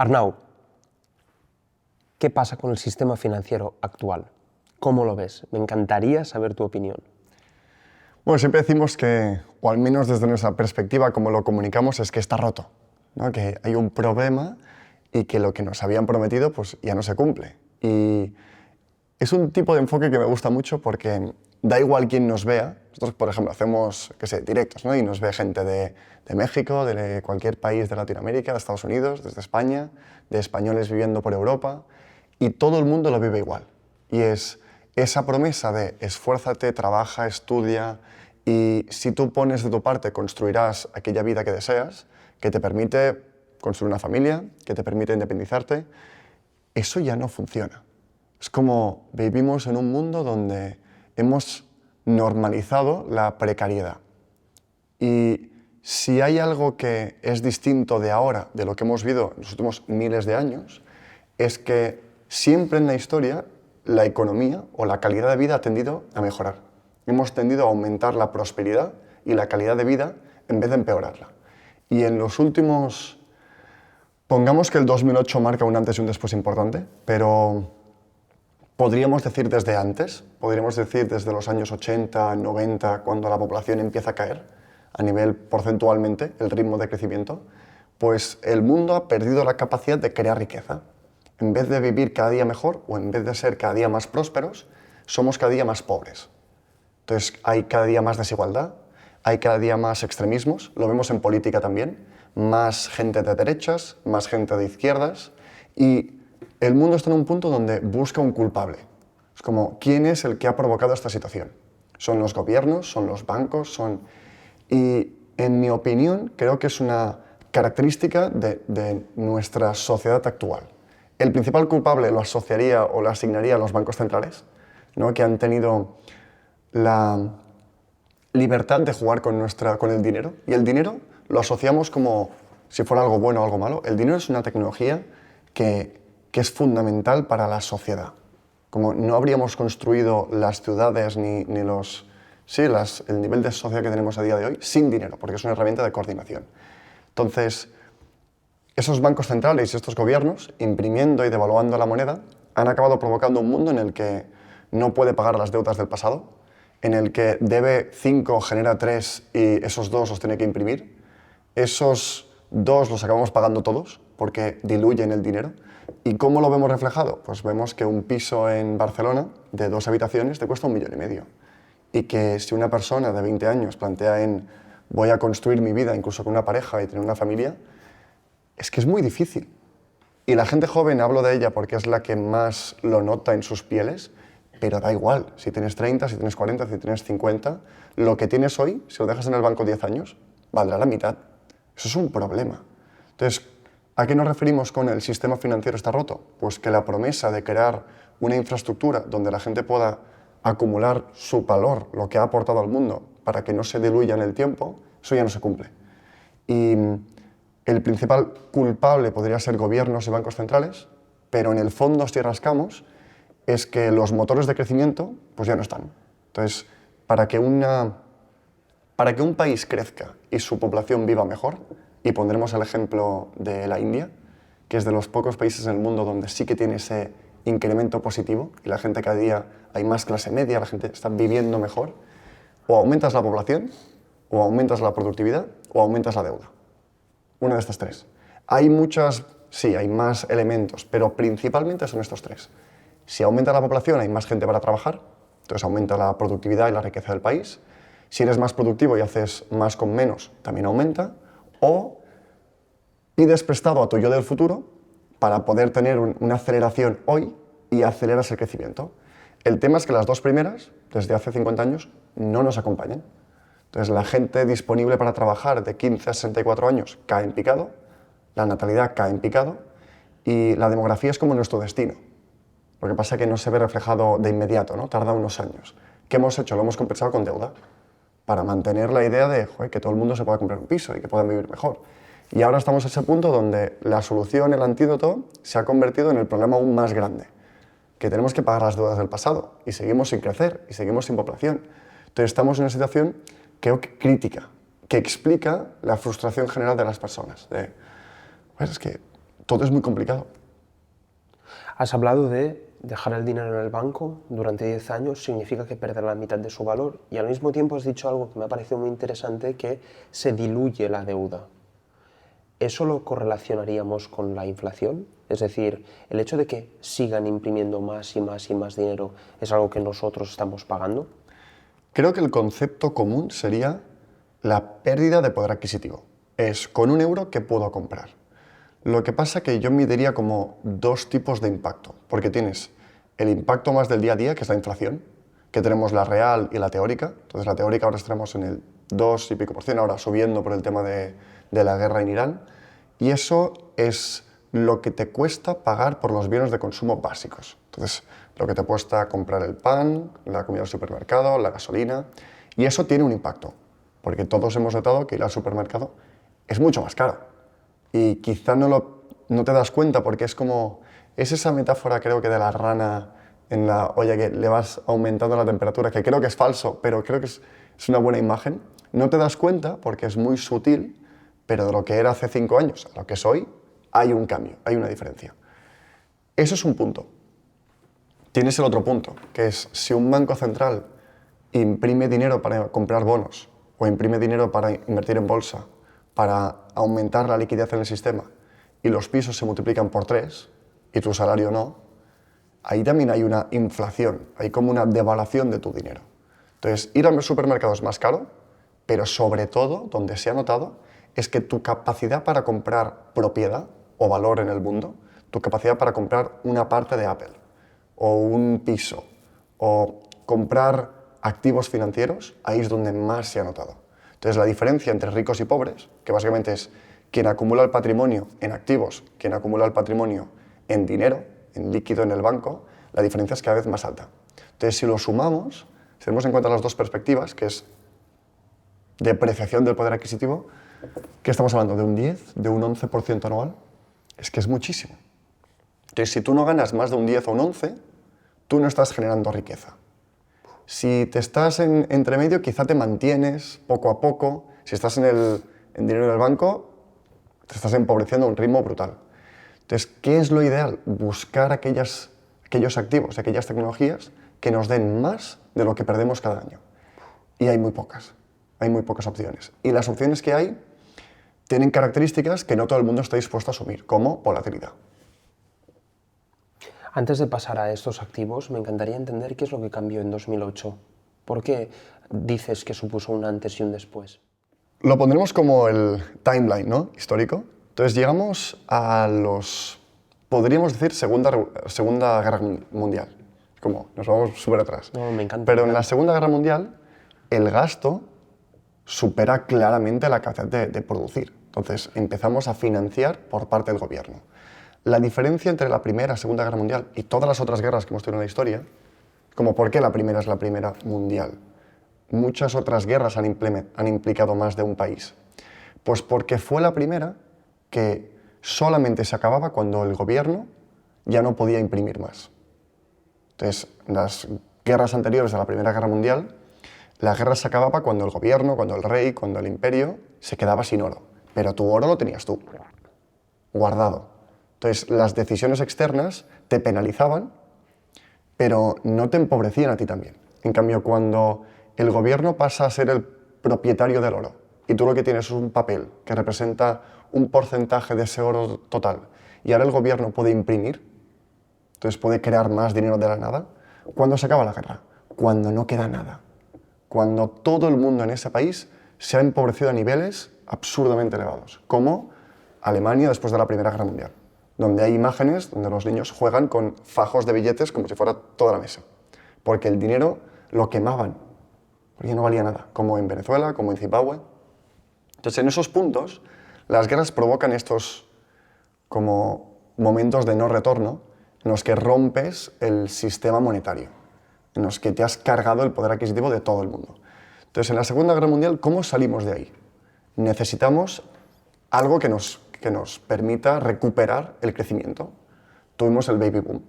Arnau, ¿qué pasa con el sistema financiero actual? ¿Cómo lo ves? Me encantaría saber tu opinión. Bueno, siempre decimos que, o al menos desde nuestra perspectiva, como lo comunicamos, es que está roto, ¿no? Que hay un problema y que lo que nos habían prometido pues, ya no se cumple. Y es un tipo de enfoque que me gusta mucho porque da igual quién nos vea. Nosotros, por ejemplo, hacemos, qué sé, directos, ¿no? Y nos ve gente de México, de cualquier país de Latinoamérica, de Estados Unidos, desde España, de españoles viviendo por Europa, y todo el mundo lo vive igual. Y es esa promesa de esfuérzate, trabaja, estudia, y si tú pones de tu parte construirás aquella vida que deseas, que te permite construir una familia, que te permite independizarte. Eso ya no funciona. Es como vivimos en un mundo donde hemos normalizado la precariedad. Y si hay algo que es distinto de ahora, de lo que hemos vivido en los últimos miles de años, es que siempre en la historia la economía o la calidad de vida ha tendido a mejorar. Hemos tendido a aumentar la prosperidad y la calidad de vida en vez de empeorarla. Y en los últimos... Pongamos que el 2008 marca un antes y un después importante, pero podríamos decir desde antes, podríamos decir desde los años 80, 90, cuando la población empieza a caer a nivel porcentualmente, el ritmo de crecimiento, pues el mundo ha perdido la capacidad de crear riqueza. En vez de vivir cada día mejor o en vez de ser cada día más prósperos, somos cada día más pobres. Entonces hay cada día más desigualdad, hay cada día más extremismos, lo vemos en política también, más gente de derechas, más gente de izquierdas, y el mundo está en un punto donde busca un culpable. Es como, ¿quién es el que ha provocado esta situación? ¿Son los gobiernos? ¿Son los bancos? Y en mi opinión, creo que es una característica de nuestra sociedad actual. El principal culpable lo asociaría o lo asignaría a los bancos centrales, ¿no? Que han tenido la libertad de jugar con el dinero. Y el dinero lo asociamos como si fuera algo bueno o algo malo. El dinero es una tecnología que es fundamental para la sociedad. Como no habríamos construido las ciudades ni el nivel de sociedad que tenemos a día de hoy sin dinero, porque es una herramienta de coordinación. Entonces, esos bancos centrales y estos gobiernos, imprimiendo y devaluando la moneda, han acabado provocando un mundo en el que no puede pagar las deudas del pasado, en el que debe 5, genera 3 y esos 2 los tiene que imprimir. Esos 2 los acabamos pagando todos porque diluyen el dinero. ¿Y cómo lo vemos reflejado? Pues vemos que un piso en Barcelona de 2 habitaciones te cuesta 1,5 millones. Y que si una persona de 20 años plantea en voy a construir mi vida incluso con una pareja y tener una familia, es que es muy difícil. Y la gente joven, hablo de ella porque es la que más lo nota en sus pieles, pero da igual, si tienes 30, si tienes 40, si tienes 50, lo que tienes hoy, si lo dejas en el banco 10 años, valdrá la mitad. Eso es un problema. Entonces, ¿a qué nos referimos con el sistema financiero está roto? Pues que la promesa de crear una infraestructura donde la gente pueda acumular su valor, lo que ha aportado al mundo, para que no se diluya en el tiempo, eso ya no se cumple. Y el principal culpable podría ser gobiernos y bancos centrales, pero en el fondo, si rascamos, es que los motores de crecimiento pues ya no están. Entonces, para que un país crezca y su población viva mejor, y pondremos el ejemplo de la India, que es de los pocos países en el mundo donde sí que tiene ese incremento positivo y la gente cada día hay más clase media, la gente está viviendo mejor, o aumentas la población, o aumentas la productividad, o aumentas la deuda. Una de estas 3. Hay hay más elementos, pero principalmente son estos 3. Si aumenta la población, hay más gente para trabajar, entonces aumenta la productividad y la riqueza del país. Si eres más productivo y haces más con menos, también aumenta. O pides prestado a tu yo del futuro para poder tener una aceleración hoy y aceleras el crecimiento. El tema es que las 2 primeras, desde hace 50 años, no nos acompañan. Entonces, la gente disponible para trabajar de 15 a 64 años cae en picado, la natalidad cae en picado y la demografía es como nuestro destino. Lo que pasa es que no se ve reflejado de inmediato, ¿no? Tarda unos años. ¿Qué hemos hecho? Lo hemos compensado con deuda para mantener la idea de que todo el mundo se pueda comprar un piso y que puedan vivir mejor. Y ahora estamos a ese punto donde la solución, el antídoto, se ha convertido en el problema aún más grande, que tenemos que pagar las deudas del pasado y seguimos sin crecer y seguimos sin población. Entonces estamos en una situación creo que crítica, que explica la frustración general de las personas. Es que todo es muy complicado. Has hablado de dejar el dinero en el banco durante 10 años significa que perderá la mitad de su valor y al mismo tiempo has dicho algo que me ha parecido muy interesante, que se diluye la deuda. ¿Eso lo correlacionaríamos con la inflación? Es decir, el hecho de que sigan imprimiendo más y más y más dinero es algo que nosotros estamos pagando. Creo que el concepto común sería la pérdida de poder adquisitivo. Es con 1 euro que puedo comprar. Lo que pasa que yo mediría como dos tipos de impacto, porque tienes el impacto más del día a día, que es la inflación, que tenemos la real y la teórica. Entonces la teórica ahora estaremos en el 2 y pico por ciento, ahora subiendo por el tema de la guerra en Irán. Y eso es lo que te cuesta pagar por los bienes de consumo básicos. Entonces, lo que te cuesta comprar el pan, la comida del supermercado, la gasolina. Y eso tiene un impacto, porque todos hemos notado que ir al supermercado es mucho más caro. Y quizá no te das cuenta porque es esa metáfora, creo que de la rana en la olla, que le vas aumentando la temperatura, que creo que es falso, pero creo que es una buena imagen. No te das cuenta porque es muy sutil, pero de lo que era hace 5 años a lo que es hoy, hay un cambio, hay una diferencia. Eso es un punto. Tienes el otro punto, que es si un banco central imprime dinero para comprar bonos o imprime dinero para invertir en bolsa, para aumentar la liquidez en el sistema, y los pisos se multiplican por 3 y tu salario no, ahí también hay una inflación, hay como una devaluación de tu dinero. Entonces, ir al supermercado es más caro, pero sobre todo, donde se ha notado, es que tu capacidad para comprar propiedad o valor en el mundo, tu capacidad para comprar una parte de Apple, o un piso, o comprar activos financieros, ahí es donde más se ha notado. Entonces, la diferencia entre ricos y pobres, que básicamente es quien acumula el patrimonio en activos, quien acumula el patrimonio en dinero, en líquido en el banco, la diferencia es cada vez más alta. Entonces, si lo sumamos, si tenemos en cuenta las dos perspectivas, que es depreciación del poder adquisitivo, ¿qué estamos hablando? ¿De un 10, de un 11% anual? Es que es muchísimo. Entonces, si tú no ganas más de un 10 o un 11, tú no estás generando riqueza. Si te estás entre medio, quizá te mantienes poco a poco. Si estás en dinero del banco, te estás empobreciendo a un ritmo brutal. Entonces, ¿qué es lo ideal? Buscar aquellos activos, aquellas tecnologías que nos den más de lo que perdemos cada año. Y hay muy pocas opciones. Y las opciones que hay tienen características que no todo el mundo está dispuesto a asumir, como volatilidad. Antes de pasar a estos activos, me encantaría entender qué es lo que cambió en 2008. ¿Por qué dices que supuso un antes y un después? Lo pondremos como el timeline, ¿no? Histórico. Entonces llegamos a podríamos decir, Segunda Guerra Mundial. Como nos vamos súper atrás. No, me encanta. Pero en la Segunda Guerra Mundial, el gasto supera claramente la capacidad de producir. Entonces empezamos a financiar por parte del gobierno. La diferencia entre la Primera y Segunda Guerra Mundial y todas las otras guerras que hemos tenido en la historia, como por qué la primera es la Primera Mundial, muchas otras guerras han implicado más de un país. Pues porque fue la primera que solamente se acababa cuando el gobierno ya no podía imprimir más. Entonces, en las guerras anteriores a la Primera Guerra Mundial, la guerra se acababa cuando el gobierno, cuando el rey, cuando el imperio se quedaba sin oro. Pero tu oro lo tenías tú, guardado. Entonces, las decisiones externas te penalizaban, pero no te empobrecían a ti también. En cambio, cuando el gobierno pasa a ser el propietario del oro y tú lo que tienes es un papel que representa un porcentaje de ese oro total y ahora el gobierno puede imprimir, entonces puede crear más dinero de la nada, ¿cuándo se acaba la guerra? Cuando no queda nada. Cuando todo el mundo en ese país se ha empobrecido a niveles absurdamente elevados, como Alemania después de la Primera Guerra Mundial, donde hay imágenes donde los niños juegan con fajos de billetes como si fuera toda la mesa, porque el dinero lo quemaban, porque no valía nada, como en Venezuela, como en Zimbabue. Entonces, en esos puntos, las guerras provocan estos como momentos de no retorno en los que rompes el sistema monetario, en los que te has cargado el poder adquisitivo de todo el mundo. Entonces, en la Segunda Guerra Mundial, ¿cómo salimos de ahí? Necesitamos algo que nos permita recuperar el crecimiento. Tuvimos el baby boom,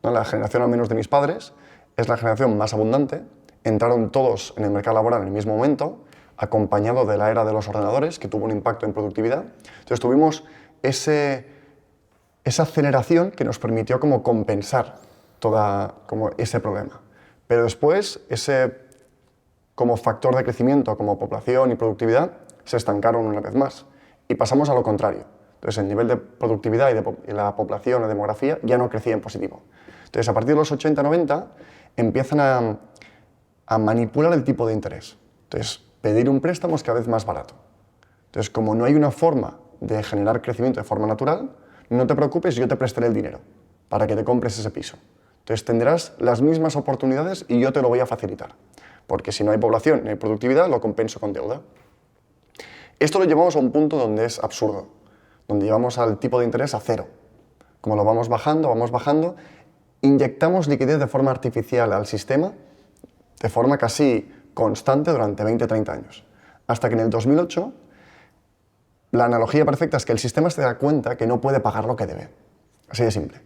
¿no? La generación, al menos de mis padres, es la generación más abundante. Entraron todos en el mercado laboral en el mismo momento, acompañado de la era de los ordenadores, que tuvo un impacto en productividad. Entonces tuvimos ese esa aceleración que nos permitió como compensar como ese problema. Pero después, ese como factor de crecimiento, como población y productividad, se estancaron una vez más. Y pasamos a lo contrario. Entonces, el nivel de productividad y la población o demografía ya no crecía en positivo. Entonces, a partir de los 80-90, empiezan a manipular el tipo de interés. Entonces, pedir un préstamo es cada vez más barato. Entonces, como no hay una forma de generar crecimiento de forma natural, no te preocupes, yo te prestaré el dinero para que te compres ese piso. Entonces, tendrás las mismas oportunidades y yo te lo voy a facilitar. Porque si no hay población ni hay productividad, lo compenso con deuda. Esto lo llevamos a un punto donde es absurdo, donde llevamos al tipo de interés a cero. Como lo vamos bajando, inyectamos liquidez de forma artificial al sistema de forma casi constante durante 20-30 años. Hasta que en el 2008, la analogía perfecta es que el sistema se da cuenta que no puede pagar lo que debe. Así de simple.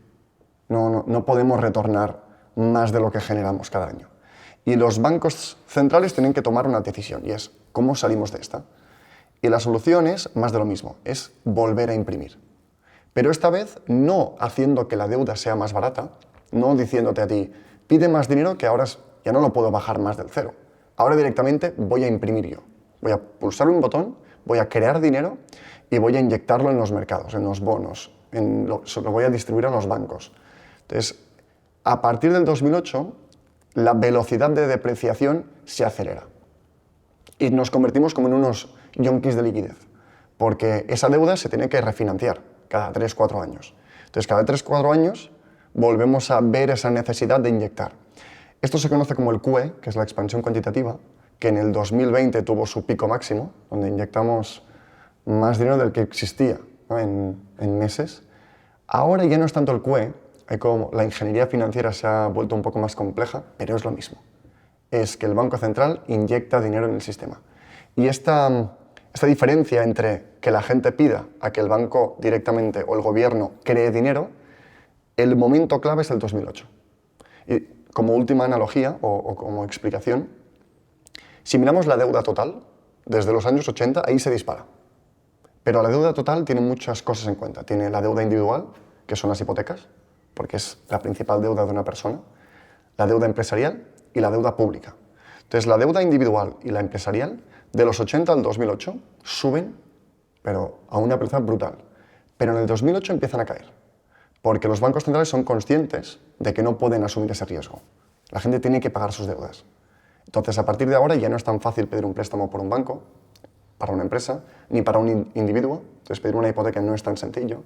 No podemos retornar más de lo que generamos cada año. Y los bancos centrales tienen que tomar una decisión, y es ¿cómo salimos de esta? Y la solución es más de lo mismo, es volver a imprimir. Pero esta vez no haciendo que la deuda sea más barata, no diciéndote a ti, pide más dinero que ahora ya no lo puedo bajar más del cero. Ahora directamente voy a imprimir yo. Voy a pulsar un botón, voy a crear dinero y voy a inyectarlo en los mercados, en los bonos, lo voy a distribuir a los bancos. Entonces, a partir del 2008, la velocidad de depreciación se acelera. Y nos convertimos como en unos yonkis de liquidez, porque esa deuda se tiene que refinanciar cada 3-4 años. Entonces, cada 3-4 años volvemos a ver esa necesidad de inyectar. Esto se conoce como el QE, que es la expansión cuantitativa, que en el 2020 tuvo su pico máximo, donde inyectamos más dinero del que existía, ¿no? en meses. Ahora ya no es tanto el QE, como la ingeniería financiera se ha vuelto un poco más compleja, pero es lo mismo. Es que el Banco Central inyecta dinero en el sistema. Y esta diferencia entre que la gente pida a que el banco directamente o el gobierno cree dinero, el momento clave es el 2008. Y como última analogía o como explicación, si miramos la deuda total, desde los años 80, ahí se dispara. Pero la deuda total tiene muchas cosas en cuenta. Tiene la deuda individual, que son las hipotecas, porque es la principal deuda de una persona, la deuda empresarial y la deuda pública. Entonces, la deuda individual y la empresarial, de los 80 al 2008, suben, pero a una velocidad brutal. Pero en el 2008 empiezan a caer, porque los bancos centrales son conscientes de que no pueden asumir ese riesgo. La gente tiene que pagar sus deudas. Entonces, a partir de ahora ya no es tan fácil pedir un préstamo por un banco, para una empresa, ni para un individuo. Entonces, pedir una hipoteca no es tan sencillo.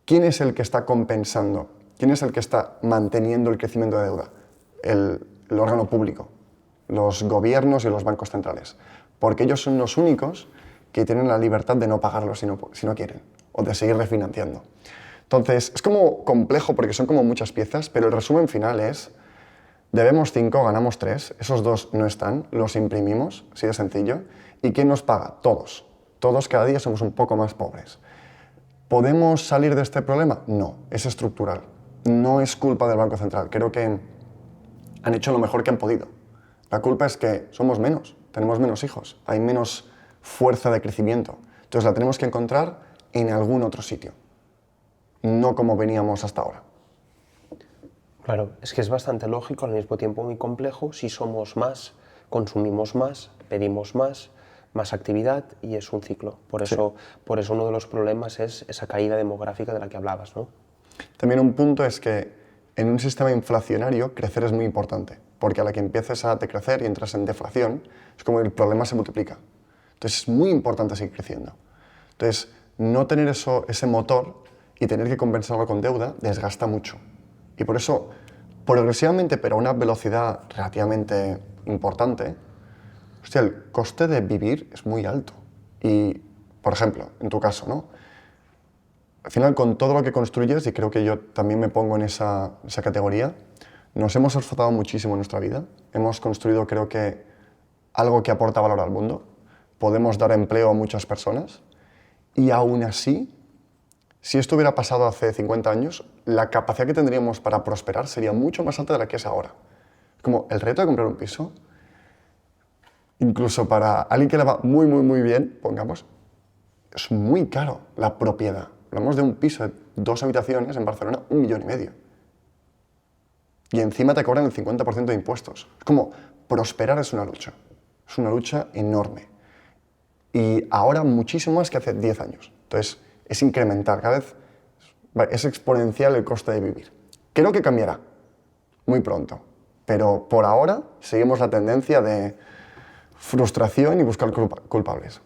¿Quién es el que está compensando? ¿Quién es el que está manteniendo el crecimiento de deuda? El órgano público, los gobiernos y los bancos centrales. Porque ellos son los únicos que tienen la libertad de no pagarlo si no quieren, o de seguir refinanciando. Entonces, es como complejo porque son como muchas piezas, pero el resumen final es, debemos 5, ganamos 3, esos 2 no están, los imprimimos, así de sencillo. ¿Y quién nos paga? Todos. Todos cada día somos un poco más pobres. ¿Podemos salir de este problema? No, es estructural. No es culpa del Banco Central. Creo que han hecho lo mejor que han podido. La culpa es que somos menos, tenemos menos hijos, hay menos fuerza de crecimiento. Entonces la tenemos que encontrar en algún otro sitio, no como veníamos hasta ahora. Claro, es que es bastante lógico, al mismo tiempo muy complejo. Si somos más, consumimos más, pedimos más actividad y es un ciclo. Por eso uno de los problemas es esa caída demográfica de la que hablabas, ¿no? También un punto es que en un sistema inflacionario crecer es muy importante, porque a la que empieces a decrecer y entras en deflación, es como el problema se multiplica. Entonces es muy importante seguir creciendo. Entonces, no tener ese motor y tener que compensarlo con deuda desgasta mucho. Y por eso, progresivamente, pero a una velocidad relativamente importante, hostia, el coste de vivir es muy alto. Y, por ejemplo, en tu caso, ¿no? Al final, con todo lo que construyes, y creo que yo también me pongo en esa categoría, nos hemos esforzado muchísimo en nuestra vida. Hemos construido, creo que, algo que aporta valor al mundo. Podemos dar empleo a muchas personas. Y aún así, si esto hubiera pasado hace 50 años, la capacidad que tendríamos para prosperar sería mucho más alta de la que es ahora. Como el reto de comprar un piso, incluso para alguien que le va muy, muy, muy bien, pongamos, es muy caro la propiedad. Hablamos de un piso de 2 habitaciones en Barcelona, 1,5 millones. Y encima te cobran el 50% de impuestos. Es como, prosperar es una lucha enorme. Y ahora muchísimo más que hace 10 años. Entonces, es incrementar, cada vez es exponencial el coste de vivir. Creo que cambiará muy pronto, pero por ahora seguimos la tendencia de frustración y buscar culpables.